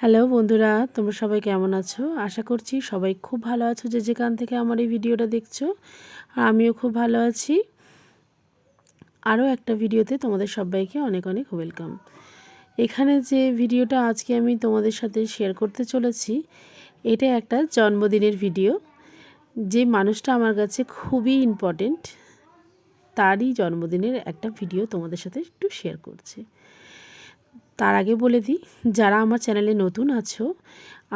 Hello বন্ধুরা, তোমরা সবাই কেমন আছো? আশা করছি সবাই খুব ভালো আছো, যে যেখান থেকে আমার এই ভিডিওটা দেখছো। আর আমিও খুব ভালো আছি। আরও একটা ভিডিওতে তোমাদের সবাইকে অনেক অনেক ওয়েলকাম। এখানে যে ভিডিওটা আজকে আমি তোমাদের সাথে শেয়ার করতে চলেছি, এটা একটা জন্মদিনের ভিডিও। যে মানুষটা আমার কাছে খুবই ইম্পর্টেন্ট, তারই জন্মদিনের একটা ভিডিও তোমাদের সাথে একটু শেয়ার করছি। তার আগে বলে দিই, যারা আমার চ্যানেলে নতুন আছো,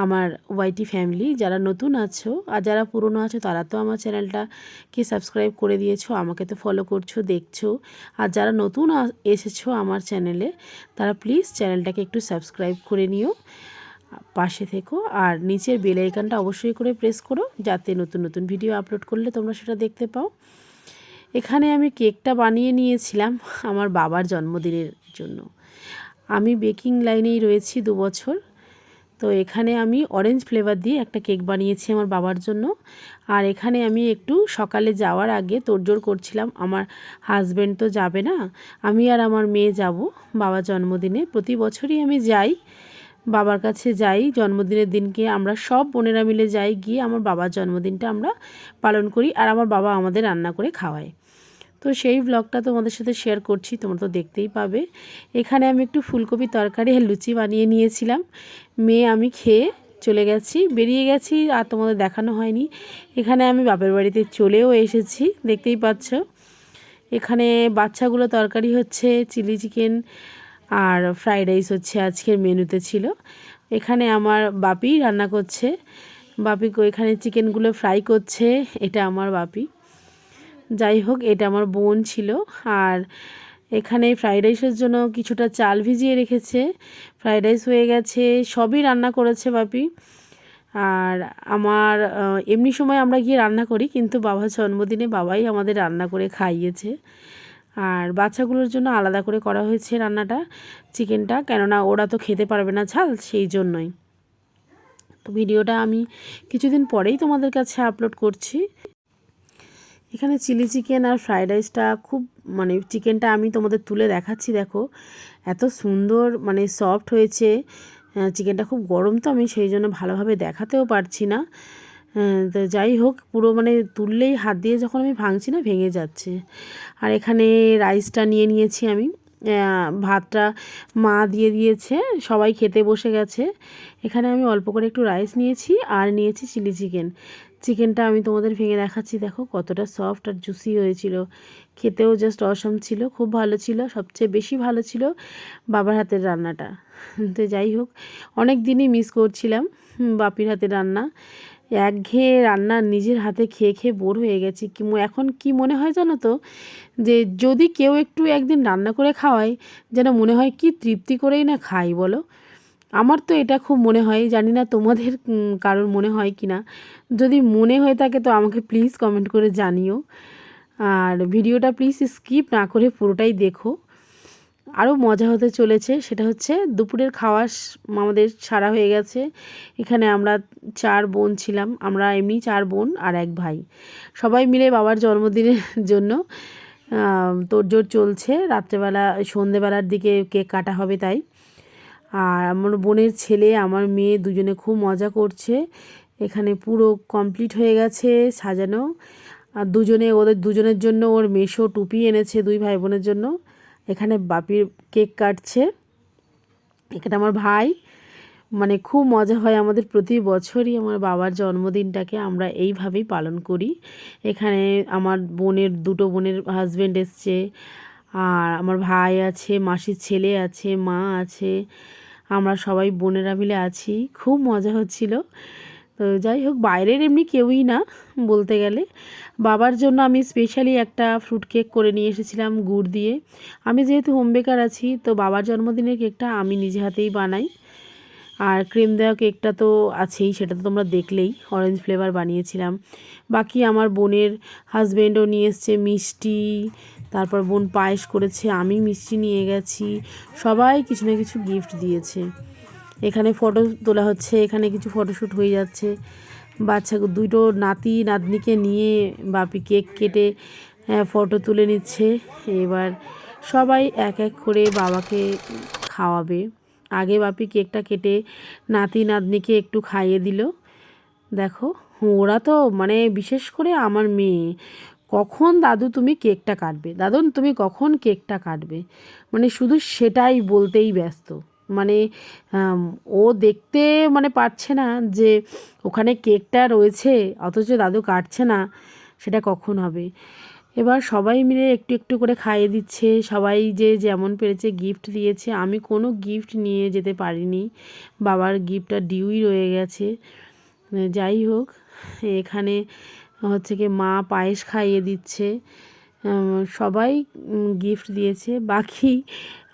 আমার ওয়াইটি ফ্যামিলি যারা নতুন আছো আর যারা পুরনো আছো, তারা তো আমার চ্যানেলটাকে সাবস্ক্রাইব করে দিয়েছো, আমাকে তো ফলো করছো, দেখছো। আর যারা নতুন এসেছো আমার চ্যানেলে, তারা প্লিজ চ্যানেলটাকে একটু সাবস্ক্রাইব করে নিও, পাশে থেকো। আর নিচের বেল আইকনটা অবশ্যই করে প্রেস করো, যাতে নতুন নতুন ভিডিও আপলোড করলে তোমরা সেটা দেখতে পাও। এখানে আমি কেকটা বানিয়ে নিয়েছিলাম আমার বাবার জন্মদিনের জন্য। আমি বেকিং লাইনেই রয়েছি 2 বছর। তো এখানে আমি অরেঞ্জ ফ্লেভার দিয়ে একটা কেক বানিয়েছি আমার বাবার জন্য। আর এখানে আমি একটু সকালে যাওয়ার আগে তোড়জোড় করছিলাম। আমার হাজব্যান্ড তো যাবে না, আমি আর আমার মেয়ে যাব বাবার জন্মদিনে। প্রতি বছরই আমি যাই, বাবার কাছে যাই জন্মদিনের দিনকে। আমরা সব বোনেরা মিলে যাই, গিয়ে আমার বাবার জন্মদিনটা আমরা পালন করি। আর আমার বাবা আমাদের রান্না করে খাওয়ায়। তো সেই ব্লগটা তোমাদের সাথে শেয়ার করছি, তোমরা তো দেখতেই পাবে। এখানে আমি একটু ফুলকপি তরকারি আর লুচি বানিয়ে নিয়েছিলাম। মেয়ে আমি খেয়ে বেরিয়ে গেছি, আর তোমাদের দেখানো হয়নি। এখানে আমি বাপের বাড়িতে চলেও এসেছি, দেখতেই পাচ্ছ। এখানে বাচ্চাগুলো তরকারি হচ্ছে, চিলি চিকেন আর ফ্রাইড রাইস হচ্ছে আজকের মেনুতে ছিল। এখানে আমার বাপি রান্না করছে, বাপি এখানে চিকেনগুলো ফ্রাই করছে, এটা আমার বাপি। যাই হোক, এটা আমার বোন ছিল। আর এখানে ফ্রাইড রাইসের জন্য কিছুটা চাল ভিজিয়ে রেখেছে, ফ্রাইড রাইস হয়ে গেছে, সবই রান্না করেছে বাপি। আর আমার এমনি সময় আমরা গিয়ে রান্না করি, কিন্তু বাবার জন্মদিনে বাবাই আমাদের রান্না করে খাইয়েছে। আর বাচ্চাগুলোর জন্য আলাদা করে করা হয়েছে রান্নাটা, চিকেনটা, কেননা ওরা তো খেতে পারবে না ঝাল, সেই জন্যই। তো ভিডিওটা আমি কিছুদিন পরেই তোমাদের কাছে আপলোড করছি। এখানে চিলি চিকেন আর ফ্রাইড রাইসটা খুব, চিকেনটা আমি তোমাদের তুলে দেখাচ্ছি, দেখো এত সুন্দর সফট হয়েছে। চিকেনটা খুব গরম, তো আমি সেই জন্য ভালোভাবে দেখাতেও পারছি না। তো যাই হোক, পুরো তুললেই হাত দিয়ে যখন আমি ভাঙছি না, ভেঙে যাচ্ছে। আর এখানে রাইসটা নিয়ে নিয়েছি আমি, ভাতটা মা দিয়ে দিয়েছে, সবাই খেতে বসে গেছে। এখানে আমি অল্প করে একটু রাইস নিয়েছি আর নিয়েছি চিলি চিকেন। চিকেনটা আমি তোমাদের ভেঙে দেখাচ্ছি, দেখো কতটা সফট আর জুসি হয়েছিল। খেতেও জাস্ট অসম ছিল, খুব ভালো ছিল। সবচেয়ে বেশি ভালো ছিল বাবার হাতের রান্নাটা। তো যাই হোক, অনেক দিনই মিস করছিলাম বাপির হাতের রান্না। একঘেয়ে রান্না নিজের হাতে খেয়ে খেয়ে বোর হয়ে গেছি। এখন কি মনে হয় জানো তো, যে যদি কেউ একটু একদিন রান্না করে খাওয়ায়, যেন মনে হয় কি তৃপ্তি করেই না খাই বলো। আমার তো এটা খুব মনে হয়, জানি না তোমাদের কারোর মনে হয় কি না। যদি মনে হয়ে থাকে তো আমাকে প্লিজ কমেন্ট করে জানিও। আর ভিডিওটা প্লিজ স্কিপ না করে পুরোটাই দেখো, আরও মজা হতে চলেছে। সেটা হচ্ছে দুপুরের খাওয়া আমাদের সারা হয়ে গেছে। এখানে আমরা 4 বোন ছিলাম, আমরা এমনি 4 বোন আর 1 ভাই, সবাই মিলে বাবার জন্মদিনের জন্য তোড়জোড় চলছে। রাত্রেবেলা সন্ধেবেলার দিকে কেক কাটা হবে তাই। আর আমার বোনের ছেলে আমার মেয়ে দুজনে খুব মজা করছে। এখানে পুরো কমপ্লিট হয়ে গেছে সাজানো। আর ওদের দুজনের জন্য ওর মেশো টুপি এনেছে, 2 ভাই বোনের জন্য। এখানে বাপির কেক কাটছে, এখানে আমার ভাই। খুব মজা হয় আমাদের, প্রতি বছরই আমার বাবার জন্মদিনটাকে আমরা এইভাবেই পালন করি। এখানে আমার দুটো বোনের হাজব্যান্ড এসছে, আর আমার ভাই আছে, মাসির ছেলে আছে, মা আছে, আমরা সবাই বোনেরা মিলে আছি। খুব মজা হচ্ছিল। তো যাই হোক, বাইরের এমনি কেউই না বলতে গেলে। বাবার জন্য আমি স্পেশালি একটা ফ্রুট কেক করে নিয়ে এসেছিলাম গুড় দিয়ে। আমি যেহেতু হোম বেকার আছি, তো বাবার জন্মদিনের কেকটা আমি নিজে হাতেই বানাই। আর ক্রিম দেওয়া কেকটা তো আছেই, সেটা তো তোমরা দেখলেই, অরেঞ্জ ফ্লেভার বানিয়েছিলাম। বাকি আমার বোনের হাজব্যান্ডও নিয়ে এসছে মিষ্টি, তারপর বোন পায়েস করেছে, আমি মিষ্টি নিয়ে গেছি, সবাই কিছু না কিছু গিফট দিয়েছে। এখানে ফটো তোলা হচ্ছে, এখানে কিছু ফটোশ্যুট হয়ে যাচ্ছে। বাচ্চা দুটো নাতি নাতনিকে নিয়ে বাপি কেক কেটে ফটো তুলে নিচ্ছে। এবার সবাই এক এক করে বাবাকে খাওয়াবে। আগে বাপি কেকটা কেটে নাতি নাতনিকে একটু খাইয়ে দিল। দেখো ওরা তো মানে বিশেষ করে আমার মেয়ে, কখন দাদু তুমি কেকটা কাটবে, দাদু তুমি কখন কেকটা কাটবে, মানে শুধু সেটাই বলতেই ব্যস্ত। মানে ও দেখতে মানে পারছে না যে ওখানে কেকটা রয়েছে অথচ দাদু কাটছে না, সেটা কখন হবে। এবার সবাই মিলে একটু একটু করে খাইয়ে দিচ্ছে, সবাই যে যেমন পেরেছে গিফট দিয়েছে। আমি কোনো গিফট নিয়ে যেতে পারিনি, বাবার গিফটটা ডিউই রয়ে গেছে। যাই হোক, এখানে হচ্ছে কি মা পায়েস খাইয়ে দিচ্ছে, সবাই গিফট দিয়েছে। বাকি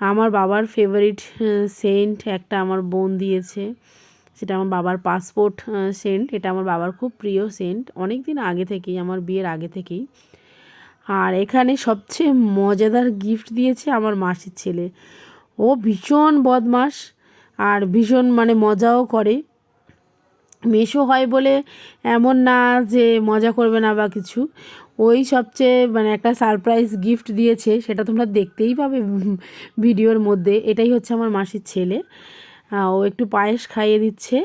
আমার বাবার ফেভারিট সেন্ট একটা আমার বোন দিয়েছে, সেটা আমার বাবার পাসপোর্ট সেন্ট। এটা আমার বাবার খুব প্রিয় সেন্ট, অনেক দিন আগে থেকেই, আমার বিয়ের আগে থেকেই। আর এখানে সবচেয়ে মজাদার গিফট দিয়েছে আমার মাসির ছেলে। ও ভীষণ বদমাশ আর ভীষণ মানে মজাও করে। মেশো হয় বলে এমন না যে মজা করবে না বা কিছু, ওই সবচেয়ে মানে একটা সারপ্রাইজ গিফট দিয়েছে, সেটা তোমরা দেখতেই পাবে ভিডিওর মধ্যে। এটাই হচ্ছে আমার মাসির ছেলে। ও একটু পায়েস খাইয়ে দিচ্ছে,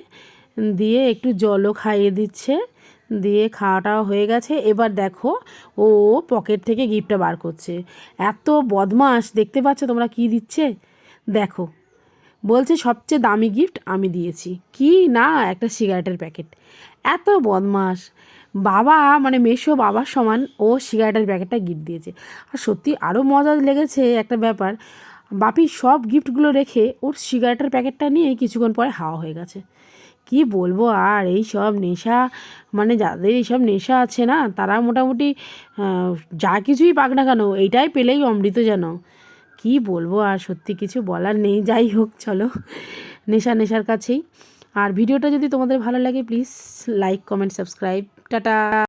দিয়ে একটু জলও খাইয়ে দিচ্ছে, দিয়ে খাওয়াটাও হয়ে গেছে। এবার দেখো ও পকেট থেকে গিফটটা বার করছে। এত বদমাশ, দেখতে পাচ্ছ তোমরা কি দিচ্ছে, দেখো বলছে সবচেয়ে দামি গিফট আমি দিয়েছি, কি না একটা সিগারেটের প্যাকেট। এত বদমাস বাবা, মানে মেশো বাবার সমান, ও সিগারেটের প্যাকেটটা গিফট দিয়েছে। আর সত্যি আরও মজা লেগেছে একটা ব্যাপার, বাপি সব গিফটগুলো রেখে ওর সিগারেটের প্যাকেটটা নিয়ে কিছুক্ষণ পরে হাওয়া হয়ে গেছে। কি বলবো আর, এই সব নেশা, মানে যাদের এইসব নেশা আছে না তারা মোটামুটি যা কিছুই পাক না কেন এইটাই পেলেই অমৃত যেন। কি বলবো আর, সত্যি কিছু বলার নেই। যাই হোক চলো, নেশার কাছেই। আর ভিডিওটা যদি তোমাদের ভালো লাগে please like comment subscribe, tata.